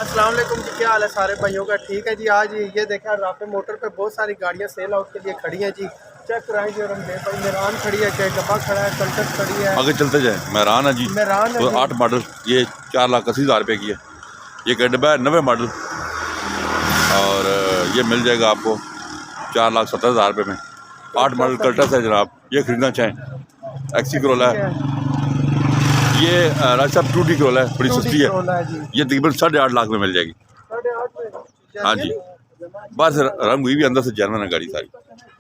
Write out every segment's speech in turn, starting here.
अस्सलाम वालेकुम जी, क्या हाल है सारे भाइयों का? ठीक है जी। आज ये देखा राफे मोटर पे बहुत सारी गाड़ियां सेल आउट के लिए खड़ी हैं जी। चेक कराएं जी। और हम देख भाई मेरान खड़ी है, क्या डब्बा खड़ा है, कल्टस खड़ी है। आगे चलते जाए। मेरान है जी, मेरान है तो जी। 8 मॉडल, ये 4,80,000 रुपये की है। ये गड्ढा है 90 मॉडल, और ये मिल जाएगा आपको 4,70,000 रुपये में। 8 मॉडल कल्टस है जनाब, ये खरीदना चाहें। एक्सी करोला है ये, राज साहब 2D करोला है, बड़ी सस्ती है। ये तकरीबन 8.5 लाख में मिल जाएगी। 8.5 हाँ जी, बस रंग हुई भी अंदर से जर्मन है गाड़ी सारी,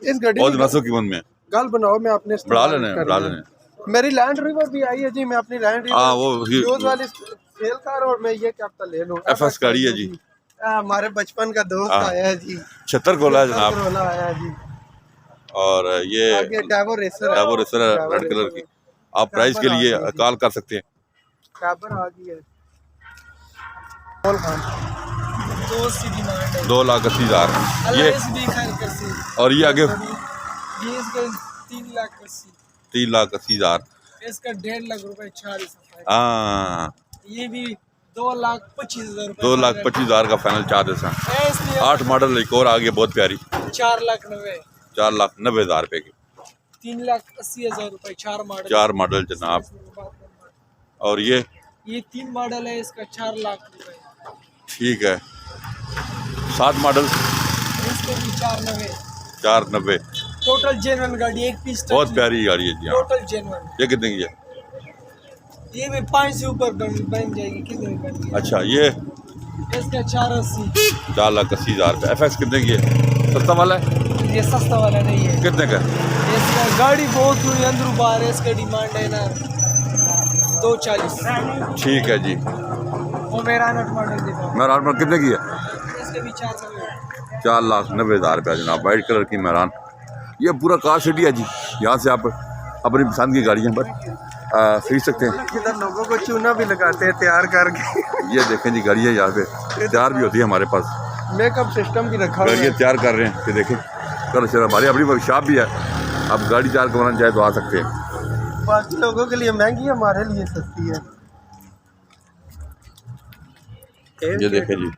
इस गाड़ी बहुत मुनासिब कीमत में है। गल बनाओ, मैं अपने बढ़ा लेने। मेरी लैंड रिवर भी आई है जी। मैं अपनी लैंड हाँ, वो रिवर वाली सेल कर, और मैं ये क्या पता ले लूं। FS गाड़ी है जी। हमारे बचपन का दोस्त आया है जी। 76 करोला है जनाब, करोला आया है जी। और ये डावो रेसर है रेड कलर की। आप प्राइस के लिए कॉल कर सकते हैं। कैबर आ गई है। 2,80,000 ये, और ये आगे 3,80,000। इसका 1.5 लाख रुपए चार्ज। हाँ, ये भी 2,25,000 2,25,000 का फाइनल चार्ज है। 8 मॉडल एक और आ गया, बहुत प्यारी, 4,90,000 4,90,000 रुपये की। 3,80,000 रुपए 4 मॉडल जनाब। और ये 3 मॉडल है, इसका 4 लाख रुपए। ठीक है। 7 मॉडल, इसके भी 4,90। टोटल जेन्युइन गाड़ी, एक पीस बहुत प्यारी गाड़ी है जी। हाँ, टोटल जेन्युइन। ये कितने की है? ये भी 5 से ऊपर बन जाएगी। कितने की बन गई? अच्छा, ये इसका 4,80। 4,80,000 रुपये। FX कितने की है? सस्ता वाला है? ये सस्ता वाला नहीं है। कितने का? इसका गाड़ी बहुत हुई अंदर बाहर है, इसका डिमांड है ना 2,40। ठीक है जी। वो मेरा मॉडल देखो। मेहरान पर कितने की है? इसके भी 4,90,000 रुपया जनाब। वाइट कलर की मेहरान। ये पूरा कार सिटी है जी, यहाँ से आप अपनी पसंद की गाड़ियाँ पर खरीद सकते हैं। इधर लोगों को चूना भी लगाते हैं तैयार करके। ये देखें जी, गाड़ियाँ यहाँ पे तैयार भी होती है हमारे पास। मेकअप सिस्टम भी रखा हुआ है। गाड़ियाँ तैयार कर रहे हैं, ये देखें। चलो चलो, हमारी अपनी वर्कशॉप भी है, आप गाड़ी तैयार करवाना चाहे तो आ सकते हैं। बाकी लोगों के लिए महंगी है, हमारे लिए सस्ती है। ये देखें जी,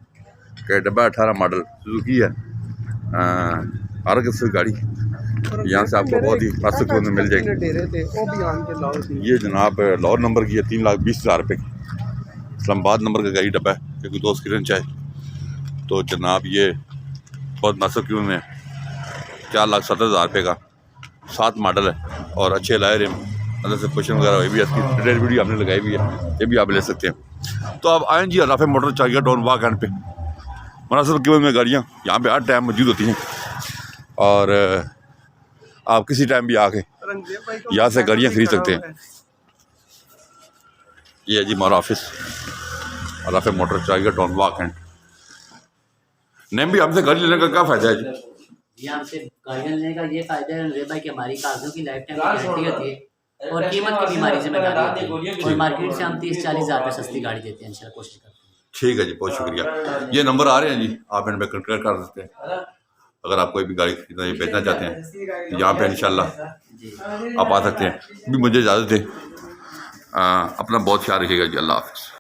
डब्बा 18 मॉडल सुजुकी है, हर किस्म की गाड़ी यहाँ से आपको बहुत ही मुनासिब में मिल जाएगी। ये जनाब लाहौर नंबर की है, 3,20,000 रुपये की। इस्लामाबाद नंबर का गाड़ी डब्बा है, क्योंकि दोस्त किरण चाहे तो जनाब ये बहुत मुनासिब कीमत में 4,70,000 रुपये का। 7 मॉडल है और अच्छे लाए रिम, अंदर से क्वेश्चन वगैरह हुई भी है, इसकी डिटेल वीडियो आपने लगाई हुई है, ये भी आप ले सकते हैं। तो आप आएँ जी राफे मोटर चाहिए डाउन वाक एंड पे। मुनासिब कीमत में गाड़ियाँ यहाँ पे हर टाइम मौजूद होती हैं, और आप किसी टाइम भी आके यहाँ से गाड़ियाँ खरीद सकते हैं। ये है जी हमारा ऑफिस, राफे मोटर चाहिए डाउन वाक एंड। नेम भी हमसे गाड़ी लेने का क्या फ़ायदा है जी? ये हमसे गाड़ियाँ लेने का ये फायदा है भाई कि हमारी कागजों की लाइफ टाइम गारंटी होती है, और कीमत की भी हमारी जिम्मेदारी होती है, और मार्केट से हम 30-40,000 रुपये सस्ती गाड़ी देते हैं, इंशाल्लाह कोशिश करते हैं। ठीक है जी, बहुत शुक्रिया। ये नंबर आ रहे हैं जी, आप इन पर कॉन्टैक्ट कर सकते हैं। अगर आप कोई भी गाड़ी खरीदना या बेचना चाहते हैं तो यहाँ पे इंशाल्लाह आप आ सकते हैं। भी मुझे इजाज़त दें, अपना बहुत ख्याल रखिएगा जी। अल्लाह हाफ़िज़।